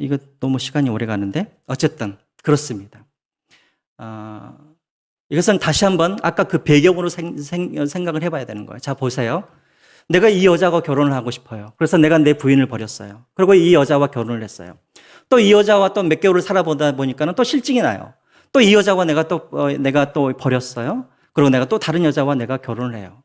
이거 너무 시간이 오래 가는데 어쨌든 그렇습니다. 이것은 다시 한번 아까 그 배경으로 생각을 해봐야 되는 거예요. 자, 보세요. 내가 이 여자와 결혼을 하고 싶어요. 그래서 내가 내 부인을 버렸어요. 그리고 이 여자와 결혼을 했어요. 또 이 여자와 또 몇 개월을 살아보다 보니까는 또 실증이 나요. 또 이 여자와 내가 또 버렸어요. 그리고 내가 또 다른 여자와 내가 결혼을 해요.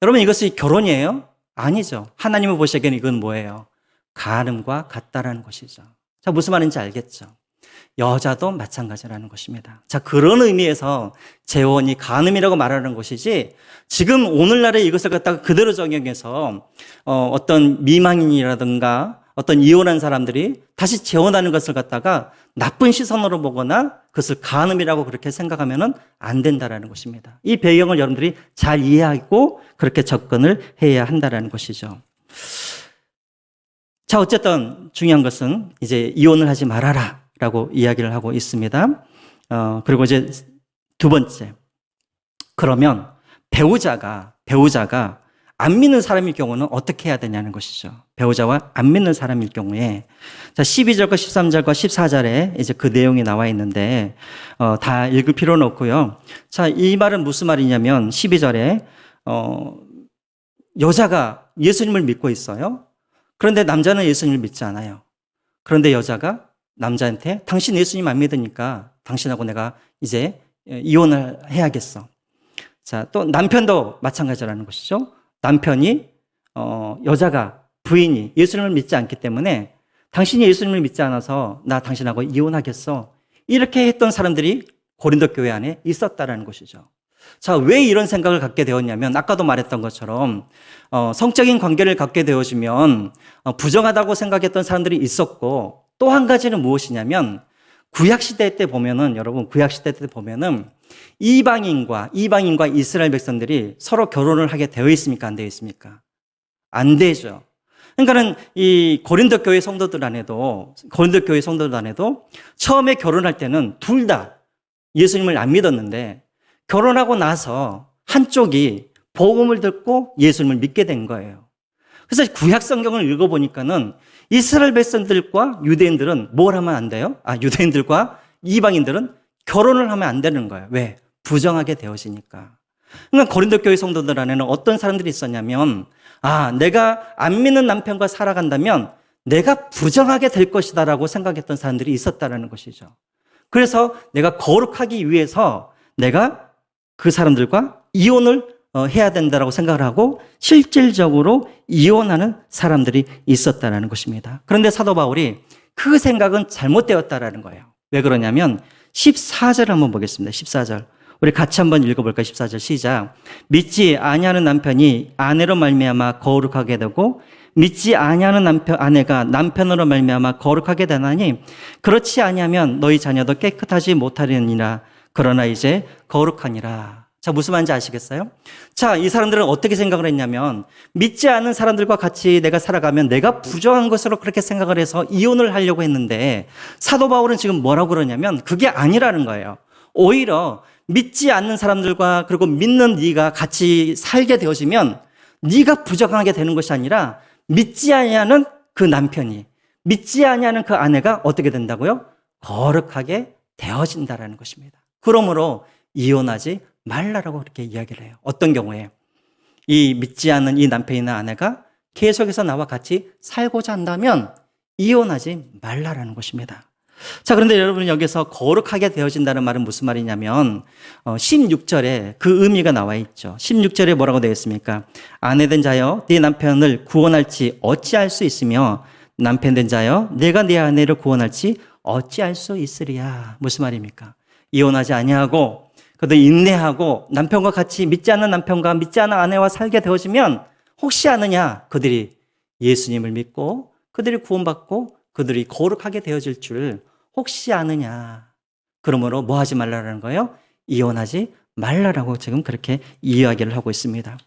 여러분 이것이 결혼이에요? 아니죠. 하나님을 보시기에는 이건 뭐예요? 간음과 같다라는 것이죠. 자, 무슨 말인지 알겠죠? 여자도 마찬가지라는 것입니다. 자, 그런 의미에서 재혼이 간음이라고 말하는 것이지 지금 오늘날에 이것을 갖다가 그대로 적용해서 어떤 미망인이라든가 어떤 이혼한 사람들이 다시 재혼하는 것을 갖다가 나쁜 시선으로 보거나 그것을 간음이라고 그렇게 생각하면 안 된다라는 것입니다. 이 배경을 여러분들이 잘 이해하고 그렇게 접근을 해야 한다라는 것이죠. 자, 어쨌든 중요한 것은 이제 이혼을 하지 말아라 라고 이야기를 하고 있습니다. 그리고 이제 두 번째. 그러면 배우자가 안 믿는 사람일 경우는 어떻게 해야 되냐는 것이죠. 배우자와 안 믿는 사람일 경우에. 자, 12절과 13절과 14절에 이제 그 내용이 나와 있는데, 다 읽을 필요는 없고요. 자, 이 말은 무슨 말이냐면, 12절에, 여자가 예수님을 믿고 있어요. 그런데 남자는 예수님을 믿지 않아요. 그런데 여자가 남자한테 당신 예수님 안 믿으니까 당신하고 내가 이제 이혼을 해야겠어. 자, 또 남편도 마찬가지라는 것이죠. 남편이 부인이 예수님을 믿지 않기 때문에 당신이 예수님을 믿지 않아서 나 당신하고 이혼하겠어. 이렇게 했던 사람들이 고린도 교회 안에 있었다라는 것이죠. 자, 왜 이런 생각을 갖게 되었냐면 아까도 말했던 것처럼 성적인 관계를 갖게 되어지면 부정하다고 생각했던 사람들이 있었고 또 한 가지는 무엇이냐면 구약시대 때 보면은 여러분 구약시대 때 보면은 이방인과 이스라엘 백성들이 서로 결혼을 하게 되어 있습니까? 안 되어 있습니까? 안 되죠. 그러니까는 이 고린도 교회 성도들 안에도 처음에 결혼할 때는 둘 다 예수님을 안 믿었는데 결혼하고 나서 한쪽이 복음을 듣고 예수님을 믿게 된 거예요. 그래서 구약 성경을 읽어보니까는 이스라엘 백성들과 유대인들은 뭘 하면 안 돼요? 유대인들과 이방인들은 결혼을 하면 안 되는 거예요. 왜? 부정하게 되어지니까. 그러니까 고린도 교회 성도들 안에는 어떤 사람들이 있었냐면, 내가 안 믿는 남편과 살아간다면 내가 부정하게 될 것이다라고 생각했던 사람들이 있었다라는 것이죠. 그래서 내가 거룩하기 위해서 내가 그 사람들과 이혼을 해야 된다라고 생각을 하고 실질적으로 이혼하는 사람들이 있었다라는 것입니다. 그런데 사도 바울이 그 생각은 잘못되었다라는 거예요. 왜 그러냐면 14절 한번 보겠습니다. 14절. 우리 같이 한번 읽어볼까요? 14절 시작. 믿지 아니하는 남편이 아내로 말미암아 거룩하게 되고 믿지 아니하는 아내가 남편으로 말미암아 거룩하게 되나니 그렇지 아니하면 너희 자녀도 깨끗하지 못하려니라. 그러나 이제 거룩하니라. 자, 무슨 말인지 아시겠어요? 자, 이 사람들은 어떻게 생각을 했냐면 믿지 않는 사람들과 같이 내가 살아가면 내가 부정한 것으로 그렇게 생각을 해서 이혼을 하려고 했는데 사도 바울은 지금 뭐라고 그러냐면 그게 아니라는 거예요. 오히려 믿지 않는 사람들과 그리고 믿는 네가 같이 살게 되어지면 네가 부정하게 되는 것이 아니라 믿지 아니하는 그 남편이, 믿지 아니하는 그 아내가 어떻게 된다고요? 거룩하게 되어진다라는 것입니다. 그러므로 이혼하지 말라라고 그렇게 이야기를 해요. 어떤 경우에 이 믿지 않는 이 남편이나 아내가 계속해서 나와 같이 살고자 한다면 이혼하지 말라라는 것입니다. 자, 그런데 여러분 여기서 거룩하게 되어진다는 말은 무슨 말이냐면 16절에 그 의미가 나와 있죠. 16절에 뭐라고 되어 있습니까? 아내된 자여 네 남편을 구원할지 어찌할 수 있으며 남편된 자여 내가 네 아내를 구원할지 어찌할 수 있으리야. 무슨 말입니까? 이혼하지 아니하고 그래도 인내하고 남편과 같이 믿지 않는 남편과 믿지 않는 아내와 살게 되어지면 혹시 아느냐? 그들이 예수님을 믿고 그들이 구원받고 그들이 거룩하게 되어질 줄 혹시 아느냐. 그러므로 뭐 하지 말라라는 거예요? 이혼하지 말라라고 지금 그렇게 이야기를 하고 있습니다.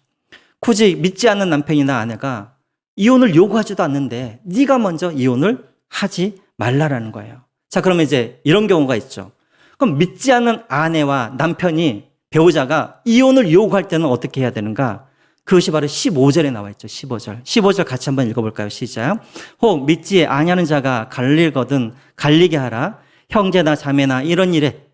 굳이 믿지 않는 남편이나 아내가 이혼을 요구하지도 않는데 네가 먼저 이혼을 하지 말라라는 거예요. 자, 그러면 이제 이런 경우가 있죠. 그럼 믿지 않는 아내와 남편이 배우자가 이혼을 요구할 때는 어떻게 해야 되는가? 그것이 바로 15절에 나와 있죠. 15절. 15절 같이 한번 읽어볼까요? 시작. 혹 믿지 아니하는 자가 갈리거든 갈리게 하라. 형제나 자매나 이런 일에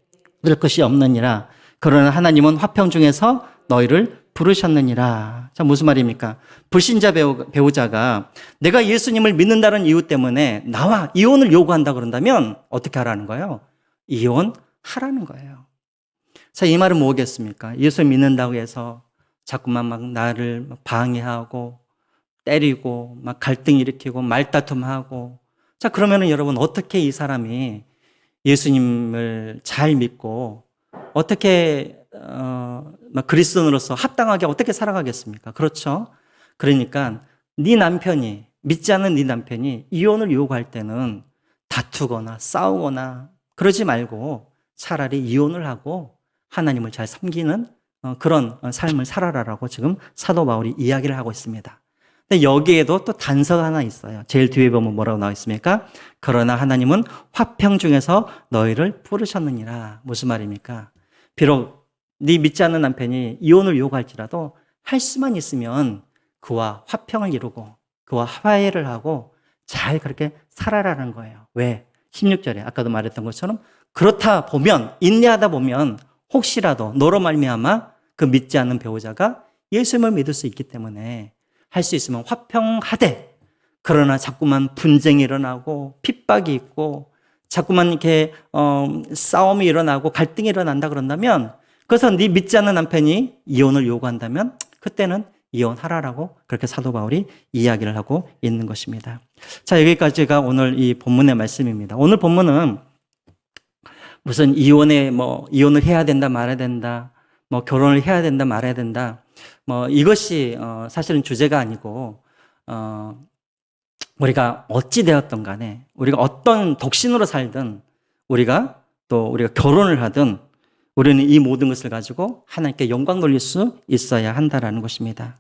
들 것이 없느니라. 그러나 하나님은 화평 중에서 너희를 부르셨느니라. 자, 무슨 말입니까? 불신자 배우자가 내가 예수님을 믿는다는 이유 때문에 나와 이혼을 요구한다 그런다면 어떻게 하라는 거예요? 이혼하라는 거예요. 자, 이 말은 뭐겠습니까? 예수 믿는다고 해서 자꾸만 막 나를 방해하고 때리고 막 갈등 일으키고 말다툼하고 자, 그러면은 여러분 어떻게 이 사람이 예수님을 잘 믿고 어떻게 막 그리스도인으로서 합당하게 어떻게 살아가겠습니까? 그렇죠? 그러니까 네 남편이 믿지 않는 네 남편이 이혼을 요구할 때는 다투거나 싸우거나 그러지 말고 차라리 이혼을 하고 하나님을 잘 섬기는 그런 삶을 살아라라고 지금 사도 바울이 이야기를 하고 있습니다. 근데 여기에도 또 단서가 하나 있어요. 제일 뒤에 보면 뭐라고 나와 있습니까? 그러나 하나님은 화평 중에서 너희를 부르셨느니라. 무슨 말입니까? 비록 네 믿지 않는 남편이 이혼을 요구할지라도 할 수만 있으면 그와 화평을 이루고 그와 화해를 하고 잘 그렇게 살아라는 거예요. 왜? 16절에 아까도 말했던 것처럼 그렇다 보면 인내하다 보면 혹시라도 너로 말미암아 그 믿지 않는 배우자가 예수님을 믿을 수 있기 때문에 할 수 있으면 화평하되 그러나 자꾸만 분쟁이 일어나고 핍박이 있고 자꾸만 이렇게 싸움이 일어나고 갈등이 일어난다 그런다면 그래서 네 믿지 않는 남편이 이혼을 요구한다면 그때는 이혼하라라고 그렇게 사도 바울이 이야기를 하고 있는 것입니다. 자, 여기까지가 오늘 이 본문의 말씀입니다. 오늘 본문은 무슨 이혼을 해야 된다 말아야 된다 결혼을 해야 된다 말아야 된다 이것이 사실은 주제가 아니고 우리가 어찌 되었던 간에 우리가 어떤 독신으로 살든 우리가 결혼을 하든 우리는 이 모든 것을 가지고 하나님께 영광 돌릴 수 있어야 한다라는 것입니다.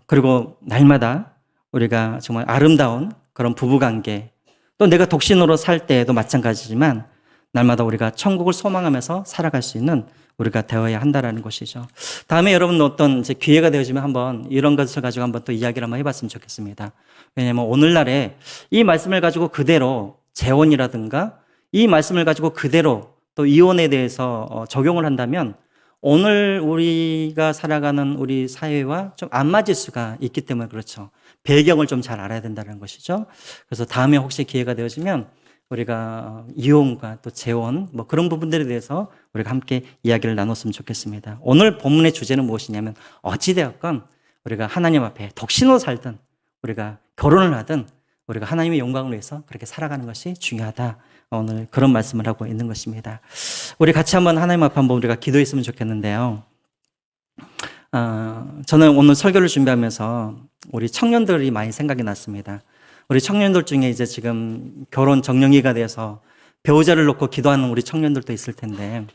그리고 날마다 우리가 정말 아름다운 그런 부부관계 또 내가 독신으로 살 때에도 마찬가지지만 날마다 우리가 천국을 소망하면서 살아갈 수 있는 우리가 되어야 한다라는 것이죠. 다음에 여러분 어떤 이제 기회가 되어지면 한번 이런 것을 가지고 한번 또 이야기를 한번 해봤으면 좋겠습니다. 왜냐하면 오늘날에 이 말씀을 가지고 그대로 재혼이라든가 이 말씀을 가지고 그대로 또 이혼에 대해서 적용을 한다면 오늘 우리가 살아가는 우리 사회와 좀 안 맞을 수가 있기 때문에 그렇죠. 배경을 좀 잘 알아야 된다는 것이죠. 그래서 다음에 혹시 기회가 되어지면 우리가 이혼과 또 재혼 뭐 그런 부분들에 대해서 우리가 함께 이야기를 나눴으면 좋겠습니다. 오늘 본문의 주제는 무엇이냐면 어찌되었건 우리가 하나님 앞에 독신으로 살든 우리가 결혼을 하든 우리가 하나님의 영광을 위해서 그렇게 살아가는 것이 중요하다. 오늘 그런 말씀을 하고 있는 것입니다. 우리 같이 한번 하나님 앞에 한번 우리가 기도했으면 좋겠는데요. 저는 오늘 설교를 준비하면서 우리 청년들이 많이 생각이 났습니다. 우리 청년들 중에 이제 지금 결혼 정년기가 돼서 배우자를 놓고 기도하는 우리 청년들도 있을 텐데,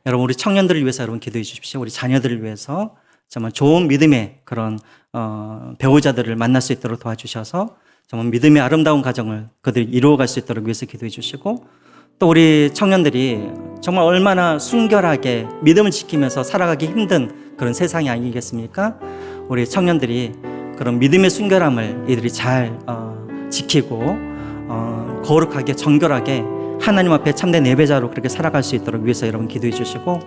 여러분 우리 청년들을 위해서 여러분 기도해 주십시오. 우리 자녀들을 위해서 정말 좋은 믿음의 그런 배우자들을 만날 수 있도록 도와주셔서 정말 믿음의 아름다운 가정을 그들이 이루어갈 수 있도록 위해서 기도해 주시고, 또 우리 청년들이 정말 얼마나 순결하게 믿음을 지키면서 살아가기 힘든 그런 세상이 아니겠습니까? 우리 청년들이 그런 믿음의 순결함을 이들이 잘 지키고 거룩하게 정결하게 하나님 앞에 참된 예배자로 그렇게 살아갈 수 있도록 위해서 여러분 기도해 주시고,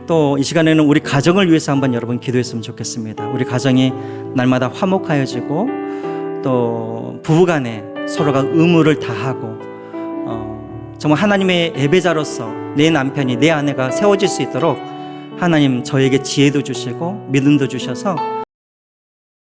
또 이 시간에는 우리 가정을 위해서 한번 여러분 기도했으면 좋겠습니다. 우리 가정이 날마다 화목하여지고 또 부부간에 서로가 의무를 다하고 정말 하나님의 예배자로서 내 남편이 내 아내가 세워질 수 있도록 하나님 저에게 지혜도 주시고 믿음도 주셔서